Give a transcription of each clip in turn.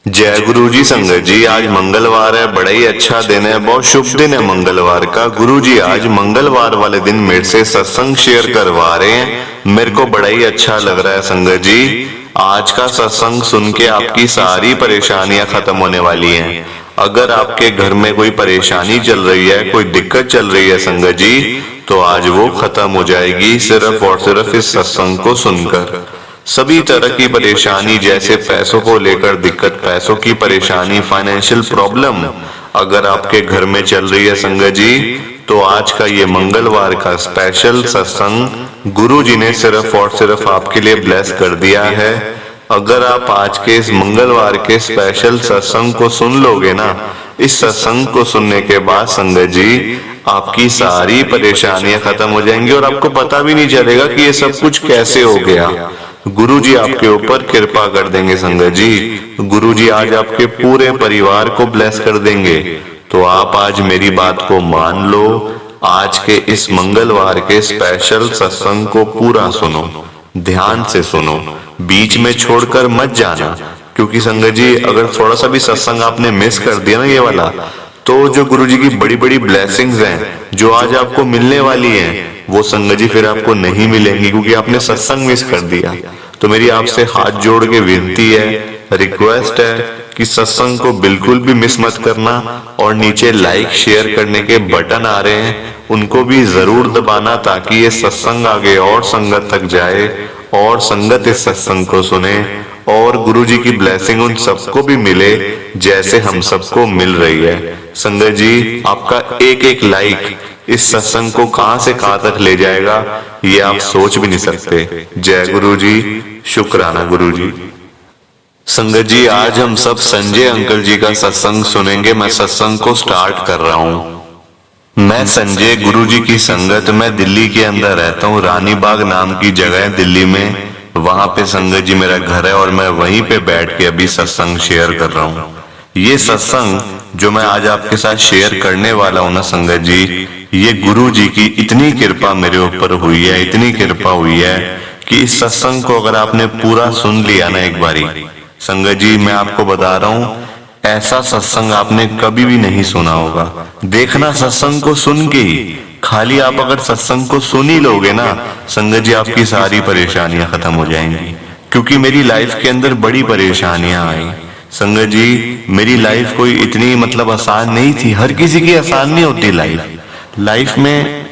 जय गुरु जी। संगत जी, आज मंगलवार है, बड़ा ही अच्छा दिन है, बहुत शुभ दिन है मंगलवार का। गुरु जी आज मंगलवार वाले दिन मेरे से सत्संग शेयर करवा रहे हैं। मेरे को बड़ा ही अच्छा लग रहा है संगत जी। आज का सत्संग सुन के आपकी सारी परेशानियां खत्म होने वाली हैं। अगर आपके घर में कोई परेशानी चल रही है, कोई दिक्कत चल रही है संगत जी, तो आज वो खत्म हो जाएगी सिर्फ और सिर्फ इस सत्संग को सुनकर। सभी तरह की परेशानी, जैसे पैसों को लेकर दिक्कत, पैसों की परेशानी, फाइनेंशियल प्रॉब्लम अगर आपके घर में चल रही है संगत जी, तो आज का ये मंगलवार का स्पेशल सत्संग गुरु जी ने सिर्फ और सिर्फ आपके लिए ब्लेस कर दिया है। अगर आप आज के इस मंगलवार के स्पेशल सत्संग को सुन लोगे ना, इस सत्संग को सुनने के बाद संगत जी आपकी सारी परेशानियां खत्म हो जाएंगी और आपको पता भी नहीं चलेगा कि ये सब कुछ कैसे हो गया। गुरु जी आपके ऊपर कृपा कर देंगे संगत जी। गुरु जी आज आपके पूरे परिवार को ब्लेस कर देंगे। तो आप आज मेरी बात को मान लो, आज के इस मंगलवार के स्पेशल सत्संग को पूरा सुनो, ध्यान से सुनो, बीच में छोड़कर मत जाना। क्योंकि संगत जी अगर थोड़ा सा भी सत्संग आपने मिस कर दिया ना ये वाला, तो जो गुरु जी की बड़ी बड़ी ब्लेसिंग्स हैं जो आज आपको मिलने वाली हैं, वो संगत जी फिर आपको नहीं मिलेंगी, क्योंकि आपने सत्संग मिस कर दिया। तो मेरी आपसे हाथ जोड़ के विनती है, रिक्वेस्ट है कि सत्संग को बिल्कुल भी मिस मत करना। और नीचे लाइक शेयर करने के बटन आ रहे हैं, उनको भी जरूर दबाना, ताकि ये सत्संग आगे और संगत तक जाए और संगत इस सत्संग को सुने और गुरु जी की ब्लेसिंग उन सबको भी मिले जैसे हम सबको मिल रही है। संगत जी आपका एक एक लाइक इस सत्संग को कहां से कहां तक ले जाएगा, ये आप सोच भी नहीं सकते। जय गुरु जी, शुक्राना गुरु जी। संगत जी आज हम सब संजय अंकल जी का सत्संग सुनेंगे। मैं सत्संग को स्टार्ट कर रहा हूँ। मैं संजय, गुरु जी की संगत, मैं दिल्ली के अंदर रहता हूँ। रानी बाग नाम की जगह है दिल्ली में, वहां पे संगत जी मेरा घर है और मैं वहीं पे बैठ के अभी सत्संग शेयर कर रहा हूँ। ये सत्संग जो मैं आज आपके साथ शेयर करने वाला हूँ ना संगत जी, ये गुरु जी की इतनी कृपा मेरे ऊपर हुई है, इतनी कृपा हुई है कि इस सत्संग को अगर आपने पूरा सुन लिया ना एक बारी, संगत जी मैं आपको बता रहा हूँ ऐसा सत्संग आपने कभी भी नहीं सुना होगा। देखना सत्संग को सुन के ही, खाली आप अगर सत्संग को सुन ही लोगे ना संगत जी, आपकी सारी परेशानियां खत्म हो जाएंगी। क्योंकि मेरी लाइफ के अंदर बड़ी परेशानियां आई संगत जी। मेरी लाइफ कोई इतनी मतलब आसान नहीं थी। हर किसी की आसान नहीं होती लाइफ में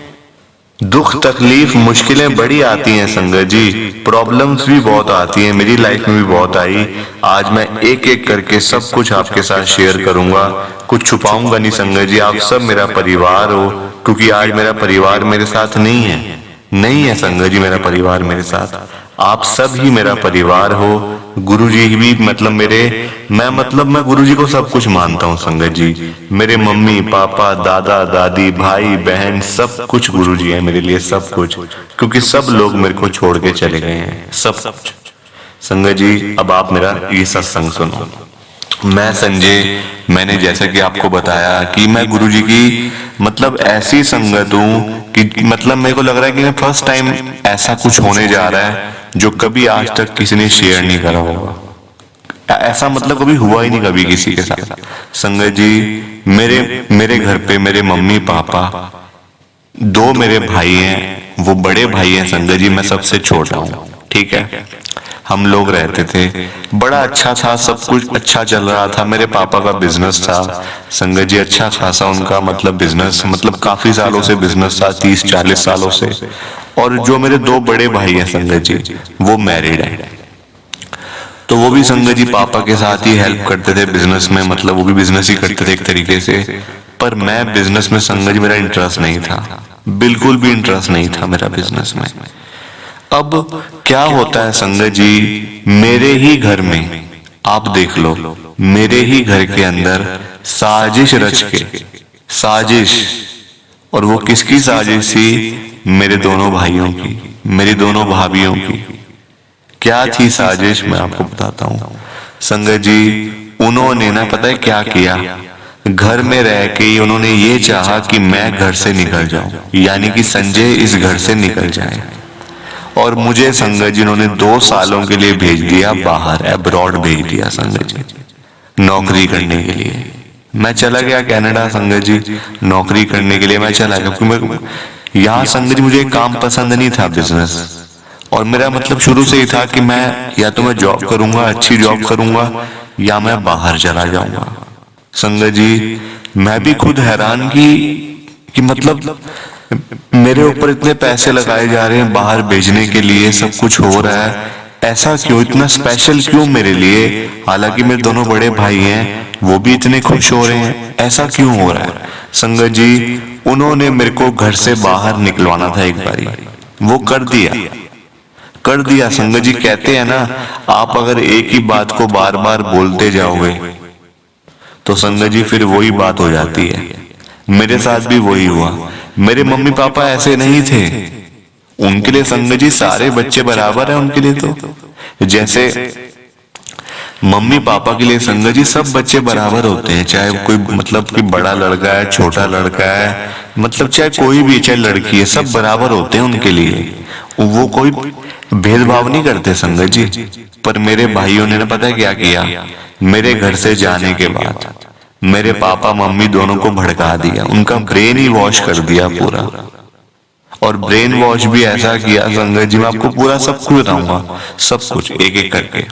दुख तकलीफ मुश्किलें बड़ी आती हैं संगत जी, प्रॉब्लम्स भी बहुत आती हैं। मेरी लाइफ में भी बहुत आई। आज मैं एक एक करके सब कुछ आपके साथ शेयर करूंगा, कुछ छुपाऊंगा नहीं संगत जी। आप सब मेरा परिवार हो, क्योंकि आज मेरा परिवार मेरे साथ नहीं है संगत जी। मेरा परिवार मेरे साथ, आप सब ही मेरा परिवार हो। गुरु जी भी मतलब मैं गुरु जी को सब कुछ मानता हूँ संगत जी। मेरे मम्मी पापा दादा दादी भाई बहन सब कुछ गुरु जी है मेरे लिए, सब कुछ। क्योंकि सब लोग मेरे को छोड़ के चले गए हैं, सब कुछ। संगत जी अब आप मेरा ये सत्संग सुनो। मैं संजय, मैंने जैसा कि आपको बताया कि मैं गुरु जी की मतलब ऐसी संगत हूँ कि मतलब मेरे को लग रहा है कि मैं फर्स्ट टाइम ऐसा कुछ होने जा रहा है जो कभी आज तक किसी ने शेयर नहीं करा होगा। ऐसा मतलब कभी हुआ ही नहीं कभी किसी के साथ। संगत जी मेरे घर पे मेरे मम्मी पापा, दो मेरे भाई हैं, वो बड़े भाई हैं संगत जी, मैं सबसे छोटा हूँ, ठीक है। हम लोग रहते थे, बड़ा अच्छा था, सब कुछ अच्छा चल रहा था। मेरे पापा का बिजनेस था संगत जी, अच्छा खासा उनका मतलब बिजनेस, मतलब काफी सालों से बिजनेस था, 30-40 सालों से। और जो मेरे दो बड़े भाई हैं संगत जी, वो मैरिड हैं। तो वो भी संगत जी पापा के साथ ही हेल्प करते थे बिजनेस में, मतलब वो भी बिजनेस ही करते थे एक तरीके से। पर मैं बिजनेस में संगत जी मेरा इंटरेस्ट नहीं था, बिल्कुल भी इंटरेस्ट नहीं था मेरा बिजनेस में। अब क्या होता है संगत जी, मेरे ही घर में आप देख लो, मेरे ही घर के अंदर साजिश रच के, साजिश, और वो किसकी साजिश थी? मेरे दोनों भाइयों की, मेरी दोनों भाभियों की। क्या थी साजिश, मैं आपको बताता हूँ संगत जी। उन्होंने ना पता है क्या किया, घर में रह के ही उन्होंने ये चाहा कि मैं घर से निकल जाऊं, यानी कि संजय इस घर से निकल जाए। और मुझे संगत जी उन्होंने 2 सालों के लिए भेज दिया बाहर, अब्रॉड भेज दिया संगत जी। नौकरी करने के लिए। मैं चला गया कनाडा संगत जी, नौकरी करने के लिए मैं चला गया, क्योंकि मैं यहाँ संगत जी मुझे एक काम पसंद नहीं था, बिजनेस। और मेरा मतलब शुरू से ही था कि मैं या तो मैं जॉब करूंगा, अच्छी जॉब करूंगा, या मैं बाहर चला जाऊंगा। संगत जी मैं भी खुद हैरान कि मतलब मेरे ऊपर इतने पैसे लगाए जा रहे हैं बाहर भेजने के लिए, सब कुछ हो रहा है, ऐसा क्यों, इतना स्पेशल क्यों मेरे लिए? हालांकि मेरे दोनों बड़े भाई हैं, वो भी इतने खुश हो रहे हैं, ऐसा क्यों हो रहा है? संगत जी उन्होंने मेरे को घर से बाहर निकलवाना था एक बारी, वो कर दिया संगत जी। कहते हैं ना, आप अगर एक ही बात को बार बार बोलते जाओगे तो संगत जी फिर वही बात हो जाती है। मेरे साथ भी वही हुआ। मेरे मम्मी पापा ऐसे नहीं थे, उनके लिए संगत जी सारे बच्चे बराबर हैं। उनके लिए तो जैसे मम्मी पापा के लिए संगत जी सब बच्चे बराबर होते हैं, चाहे कोई मतलब कि बड़ा लड़का है, छोटा लड़का है, मतलब चाहे कोई भी, चाहे लड़की है, सब बराबर होते हैं उनके लिए। वो कोई भेदभाव नहीं करते संगत जी। पर मेरे भाइयों ने ना पता है क्या किया, मेरे घर से जाने के बाद मेरे पापा मम्मी दोनों को भड़का दिया, उनका ब्रेन ही वॉश कर दिया पूरा। और ब्रेन वॉश भी ऐसा किया संगत जी, मैं आपको पूरा सब कुछ बताऊंगा, सब कुछ एक एक करके।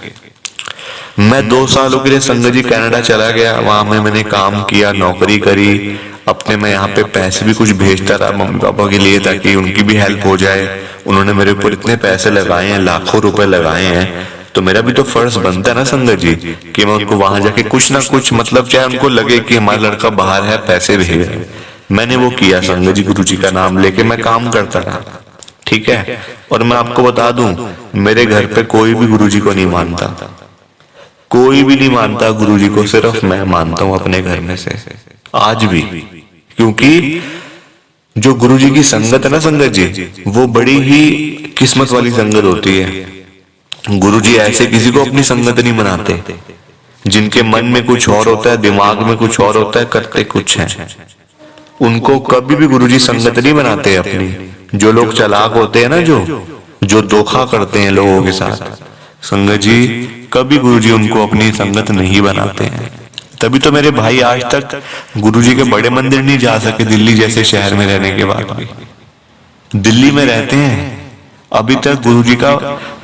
मैं 2 सालों के लिए संगत जी कनाडा चला गया, वहां में मैंने काम किया, नौकरी करी अपने। मैं यहाँ पे पैसे भी कुछ भेजता रहा मम्मी पापा के लिए, ताकि उनकी भी हेल्प हो जाए। उन्होंने मेरे ऊपर इतने पैसे लगाए हैं, लाखों रुपए लगाए हैं, तो मेरा भी तो फर्ज बनता है ना संगत जी कि मैं उनको वहां जाके कुछ ना कुछ, मतलब चाहे उनको लगे कि हमारा लड़का बाहर है, पैसे भेज रहे। मैंने वो किया संगत जी, गुरु जी का नाम लेके मैं काम करता रहा, ठीक है। और मैं आपको बता दूं, मेरे घर पे कोई भी गुरु जी को नहीं मानता, कोई भी नहीं मानता गुरु जी को, सिर्फ मैं मानता हूं अपने घर में से आज भी। क्योंकि जो गुरु जी की संगत है ना संगत जी, वो बड़ी ही किस्मत वाली संगत होती है। गुरु जी ऐसे किसी को अपनी संगत नहीं बनाते, जिनके मन में कुछ और होता है, दिमाग में कुछ और होता है, करते कुछ है, उनको कभी भी गुरु जी संगत नहीं बनाते अपनी। जो लोग चालाक होते हैं ना, जो धोखा करते हैं लोगों के साथ, संगत जी कभी गुरु जी उनको अपनी संगत नहीं बनाते हैं। तभी तो मेरे भाई आज तक गुरु जी के बड़े मंदिर नहीं जा सके, दिल्ली जैसे शहर में रहने के बाद भी। दिल्ली में रहते हैं, अभी तक गुरु जी का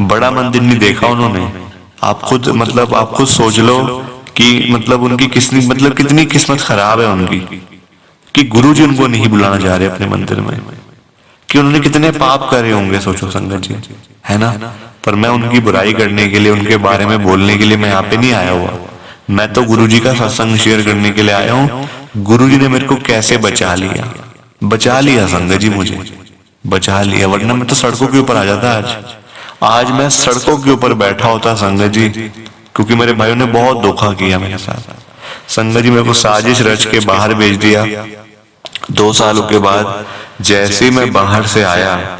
बड़ा मंदिर नहीं देखा उन्होंने। आप खुद मतलब आप खुद सोच लो कि मतलब उनकी कितनी किस्मत खराब है उनकी, कि गुरु जी उनको नहीं बुलाना चाह रहे अपने मंदिर में, कि उन्होंने कितने पाप करे होंगे, सोचो संगत जी, है ना। पर मैं उनकी बुराई करने के लिए, उनके बारे में बोलने के लिए मैं यहाँ पे नहीं आया हुआ। मैं तो गुरु जी का सत्संग शेयर करने के लिए आया हूँ। गुरु जी ने मेरे को कैसे बचा लिया संगत जी, मुझे बचा लिया, वरना मैं तो सड़कों के ऊपर आ जाता आज मैं सड़कों के ऊपर बैठा होता संगत जी, क्योंकि मेरे भाइयों ने बहुत धोखा किया मेरे साथ। संगत जी मेरे को साजिश रच के बाहर भेज दिया। 2 सालों के बाद जैसे ही मैं बाहर से आया,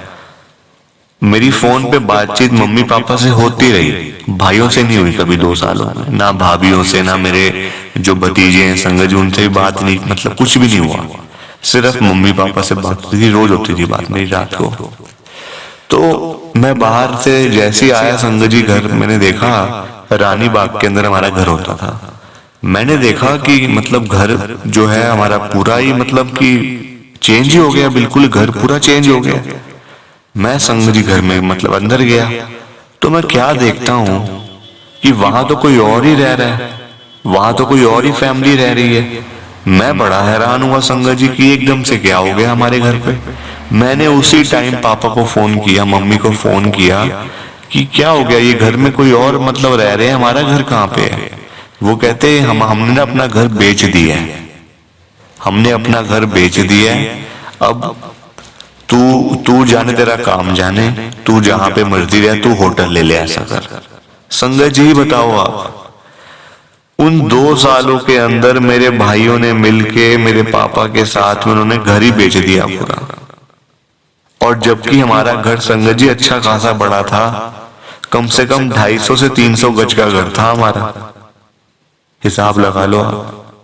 मेरी फोन पे बातचीत मम्मी पापा से होती रही, भाइयों से नहीं हुई कभी 2 सालों में, ना भाभीयों से, ना मेरे जो भतीजे हैं संगत जी उनसे भी बात नहीं, मतलब कुछ भी नहीं हुआ। सिर्फ मम्मी पापा से बात होती थी, रोज होती थी बात मेरी रात को। तो मैं बाहर से जैसे ही आया संगत जी घर, मैंने देखा रानी बाग के अंदर हमारा घर होता था। मैंने देखा कि मतलब घर जो है हमारा पूरा ही मतलब कि चेंज ही हो गया, बिल्कुल घर पूरा चेंज हो गया। मैं संगत जी घर में मतलब अंदर गया तो मैं क्या देखता हूँ कि वहां तो कोई और ही रह रहा है, वहां तो कोई और ही फैमिली रह रही है। मैं बड़ा हैरान हुआ संगत जी कि एकदम से क्या हो गया हमारे घर पे। मैंने उसी टाइम पापा को फोन किया, मम्मी को फोन किया कि क्या हो गया, ये घर में कोई और मतलब रह रहे हैं, हमारा घर कहाँ पे है। वो कहते हमने ना अपना घर बेच दिया है, हमने अपना घर बेच दिया है, अब तू जाने, तेरा काम जाने, तू जहां पे मर्जी रहे, तू होटल ले ले, ऐसा कर। संगत जी बताओ आप, उन 2 सालों के अंदर मेरे भाइयों ने मिलके मेरे पापा के साथ में उन्होंने घर ही बेच दिया पूरा। और जबकि हमारा घर संगत जी अच्छा खासा बड़ा था, कम से कम 250 से 300 गज का घर था हमारा, हिसाब लगा लो आप।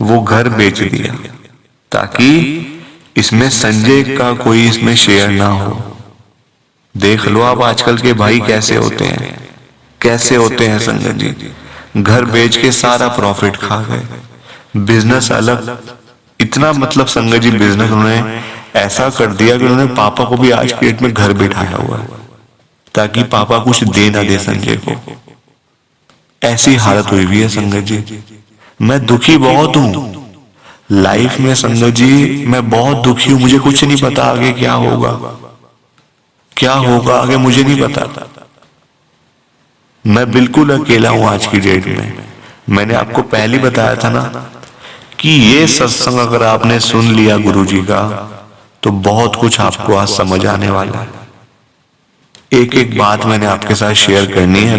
वो घर बेच दिया ताकि इसमें संजय का कोई इसमें शेयर ना हो। देख लो आप आजकल के भाई कैसे होते हैं, कैसे होते हैं संगत जी। घर बेच के सारा प्रॉफिट खा गए, बिजनेस अलग, इतना मतलब संगत जी बिजनेस उन्होंने ऐसा कर दिया कि उन्होंने पापा को भी आज के डेट में घर बिठाया हुआ है ताकि पापा कुछ दे ना दे संजय को। ऐसी हालत हुई हुई है संगत जी। मैं दुखी बहुत हूं लाइफ में संगत जी, मैं बहुत दुखी हूं। मुझे कुछ नहीं पता आगे क्या होगा, क्या होगा आगे मुझे नहीं पता। मैं बिल्कुल अकेला हूं आज की डेट में। मैंने आपको पहले बताया था ना कि ये सत्संग अगर आपने सुन लिया गुरुजी का तो बहुत कुछ आपको आज समझ आने वाला है। एक एक बात मैंने आपके साथ शेयर करनी है।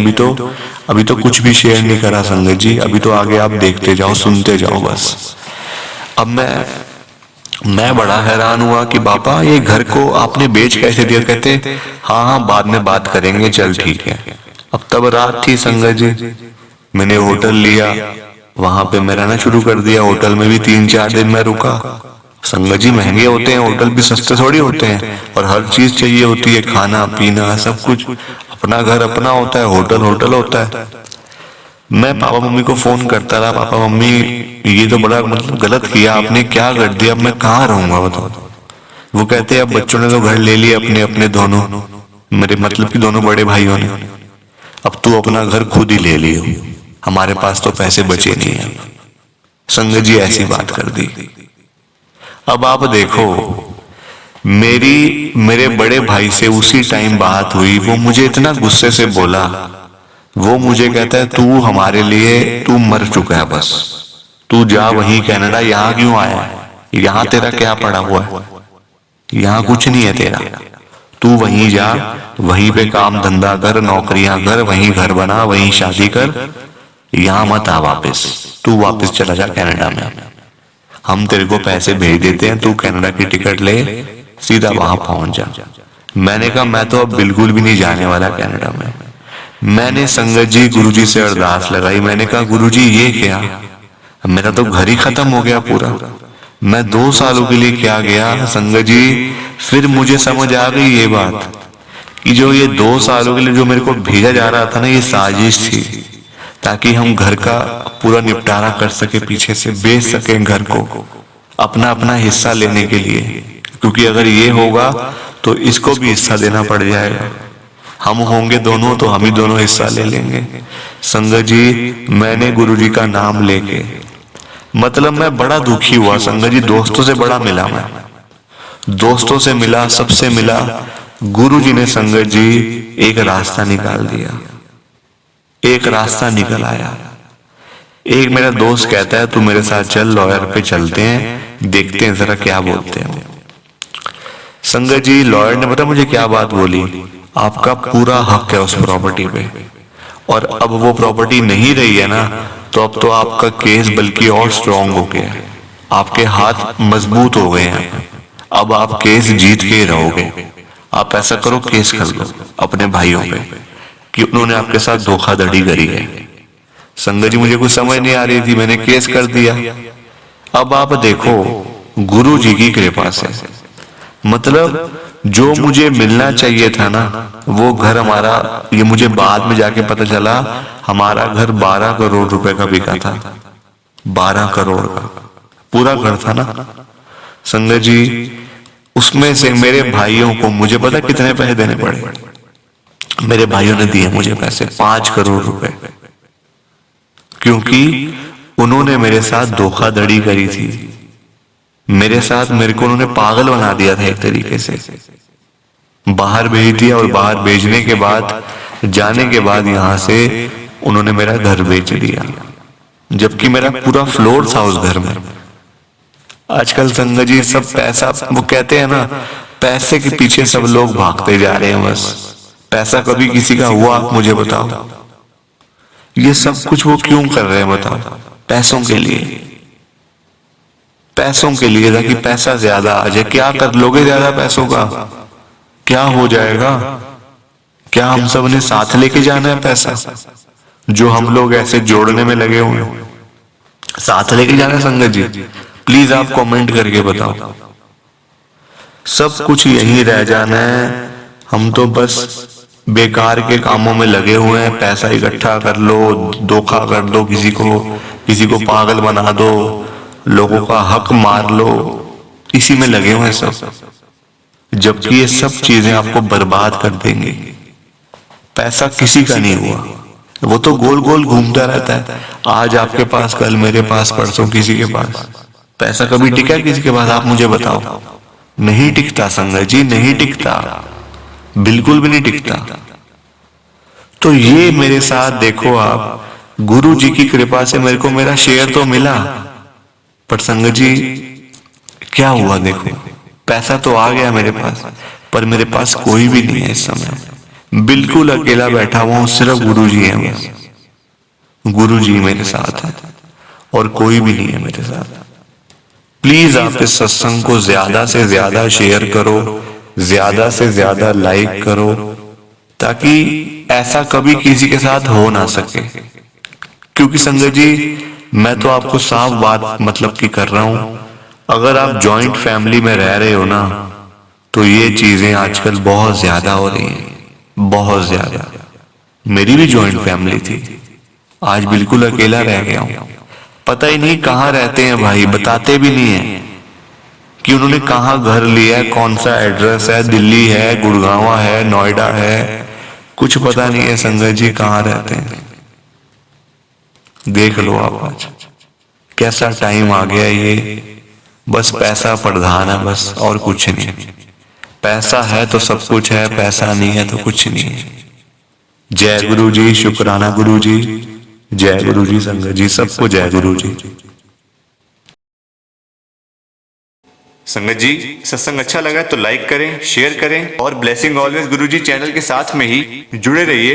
अभी तो कुछ भी शेयर नहीं करा संगत जी। अभी तो आगे आप देखते जाओ, सुनते जाओ बस। अब मैं बड़ा हैरान हुआ कि बापा ये घर को आपने बेच कैसे दिया? कहते हाँ बाद में बात करेंगे, चल ठीक है। अब तब रात थी संगत जी, मैंने होटल लिया, वहां पे मैं रहना शुरू कर दिया। होटल में भी 3-4 दिन मैं रुका। संगत जी महंगे होते हैं होटल भी, सस्ते थोड़ी होते हैं, और हर चीज चाहिए होती है, खाना पीना सब कुछ। अपना घर अपना होता है, होटल होटल होता है। मैं पापा मम्मी को फोन करता रहा, पापा मम्मी ये तो बड़ा मतलब गलत किया आपने, क्या कर दिया, अब मैं कहाँ रहूंगा बताओ। वो कहते अब बच्चों ने तो घर ले लिया अपने अपने दोनों, मेरे मतलब कि दोनों बड़े भाइयों ने, अब तू अपना घर खुद ही ले लियो, हमारे पास तो पैसे बचे नहीं है। संगत जी ऐसी बात कर दी। अब आप देखो मेरे बड़े भाई से उसी टाइम बात हुई, वो मुझे इतना गुस्से से बोला, वो मुझे कहता है तू हमारे लिए तू मर चुका है, बस तू जा वहीं कनाडा, यहाँ क्यों आया है, यहाँ तेरा क्या पड़ा हुआ है, यहाँ कुछ नहीं है तेरा, तू वहीं जा, वहीं पे काम धंधा कर, नौकरियां कर, वहीं घर बना, वहीं शादी कर, यहाँ मत आ वापस, तू वापस चला जा कनाडा में, हम तेरे को पैसे भेज देते हैं, तू कनाडा की टिकट ले सीधा वहां पहुंच जा। मैंने कहा मैं तो अब बिल्कुल भी नहीं जाने वाला कनाडा में। मैंने संगत जी गुरुजी से अरदास लगाई, मैंने कहा गुरुजी ये क्या, मेरा तो घर ही खत्म हो गया पूरा, मैं 2 सालों के लिए क्या गया संगत जी। फिर मुझे समझ आ गई ये बात कि जो ये 2 सालों के लिए जो मेरे को भेजा जा रहा था ना, ये साजिश थी ताकि हम घर का पूरा निपटारा कर सके, पीछे से बेच सके घर को अपना अपना हिस्सा लेने के लिए, क्योंकि अगर ये होगा तो इसको भी हिस्सा देना पड़ जाएगा, हम होंगे दोनों तो हम ही दोनों हिस्सा ले लेंगे। संगत जी मैंने गुरुजी का नाम लेके मतलब मैं बड़ा दुखी हुआ संगत जी, दोस्तों से बड़ा मिला, मैं दोस्तों से मिला, सबसे मिला, गुरुजी ने संगत जी एक रास्ता निकाल दिया, एक रास्ता निकल आया। एक मेरा दोस्त कहता है तू मेरे साथ चल, लॉयर पे चलते हैं, देखते हैं जरा क्या बोलते हैं। संगत जी लॉयर ने पता मुझे क्या बात बोली, आपका पूरा हक है उस प्रॉपर्टी पे, और अब वो प्रॉपर्टी नहीं रही है ना, तो अब तो आपका केस बल्कि और स्ट्रांग हो गया है, आपके हाथ मजबूत हो गए हैं, अब आप केस जीत के रहोगे। आप ऐसा करो केस कर लो अपने भाइयों पे कि उन्होंने आपके साथ धोखाधड़ी करी है। संगत जी मुझे कुछ समझ नहीं आ रही थी, मैंने केस कर दिया। अब आप देखो गुरु जी की कृपा से मतलब जो मुझे मिलना चाहिए था ना वो घर हमारा, ये मुझे बाद में जाके पता चला, हमारा घर 12 करोड़ रुपए का बिका था, 12 करोड़ का पूरा घर था ना संगत जी। उसमें से मेरे भाइयों को मुझे पता कितने पैसे देने पड़े, मेरे भाइयों ने दिए मुझे पैसे 5 करोड़ रुपए, क्योंकि उन्होंने मेरे साथ धोखाधड़ी करी थी, मेरे साथ मेरे को उन्होंने पागल बना दिया था एक तरीके से, बाहर भेज दिया, और बाहर भेजने के बाद जाने के बाद यहाँ से उन्होंने मेरा घर बेच दिया, जबकि मेरा पूरा फ्लोर था उस घर में। आजकल संगत जी सब पैसा, वो कहते हैं ना पैसे के पीछे सब लोग भागते जा रहे हैं, बस पैसा कभी किसी का हुआ आप मुझे बताओ, ये सब कुछ वो क्यों कर रहे हैं बताओ, पैसों के लिए, पैसों के लिए, ताकि पैसा ज्यादा आ जाए। क्या कर लोगे ज्यादा पैसों का, क्या हो जाएगा, क्या हम सब ने साथ लेके जाना है पैसा, जो हम लोग ऐसे जोड़ने में लगे हुए हैं, साथ लेके जाना है संगत जी, प्लीज आप कमेंट करके बताओ। सब कुछ यहीं रह जाना है, हम तो बस बेकार के कामों में लगे हुए हैं, पैसा इकट्ठा कर लो, धोखा कर दो किसी को पागल बना दो, लोगों का हक मार लो, इसी में लगे हुए हैं सब। जबकि ये सब चीजें आपको बर्बाद कर देंगे। पैसा किसी का नहीं हुआ, वो तो गोल गोल घूमता रहता है, आज आपके पास, कल मेरे पास, परसों किसी के पास। पैसा कभी टिका किसी के पास? आप मुझे बताओ। नहीं टिकता संगत जी, नहीं टिकता, बिल्कुल भी नहीं टिकता। तो ये मेरे साथ देखो आप, गुरु जी की कृपा से मेरे को मेरा शेयर तो मिला, पर संगत जी क्या हुआ देखो, पैसा तो आ गया मेरे पास, पर मेरे पास कोई भी नहीं है इस समय। बिल्कुल अकेला बैठा हुआ हूं, सिर्फ गुरु जी हैं बस। गुरु जी मेरे साथ है और कोई भी नहीं है मेरे साथ। प्लीज आप इस सत्संग को ज्यादा से ज्यादा शेयर करो, ज्यादा से ज्यादा लाइक करो, ताकि ऐसा कभी किसी के साथ हो ना सके। क्योंकि संगत जी मैं तो आपको साफ बात मतलब की कर रहा हूं, अगर आप जॉइंट फैमिली में रह रहे हो ना, तो ये चीजें आजकल बहुत ज्यादा हो रही हैं, बहुत ज्यादा। मेरी भी जॉइंट फैमिली थी, आज बिल्कुल अकेला रह गया हूं। पता ही नहीं कहाँ रहते हैं भाई, बताते भी नहीं है कि उन्होंने कहाँ घर लिया है, कौन सा एड्रेस है, दिल्ली है, गुड़गांव है, नोएडा है, कुछ पता नहीं है संगत जी कहाँ रहते हैं। देख लो आप आज कैसा टाइम आ गया ये, बस पैसा प्रधान है बस, और कुछ नहीं। पैसा है तो सब कुछ है, पैसा नहीं है तो कुछ नहीं है। जय गुरु जी, शुक्राना गुरु जी, जय गुरु जी संगत जी, सबको जय गुरु जी। संगत जी सत्संग अच्छा लगा तो लाइक करें, शेयर करें और ब्लेसिंग ऑलवेज गुरु जी चैनल के साथ में ही जुड़े रहिए,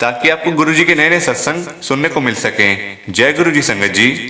ताकि आपको गुरु जी के नए नए सत्संग सुनने को मिल सके। जय गुरु जी संगत जी।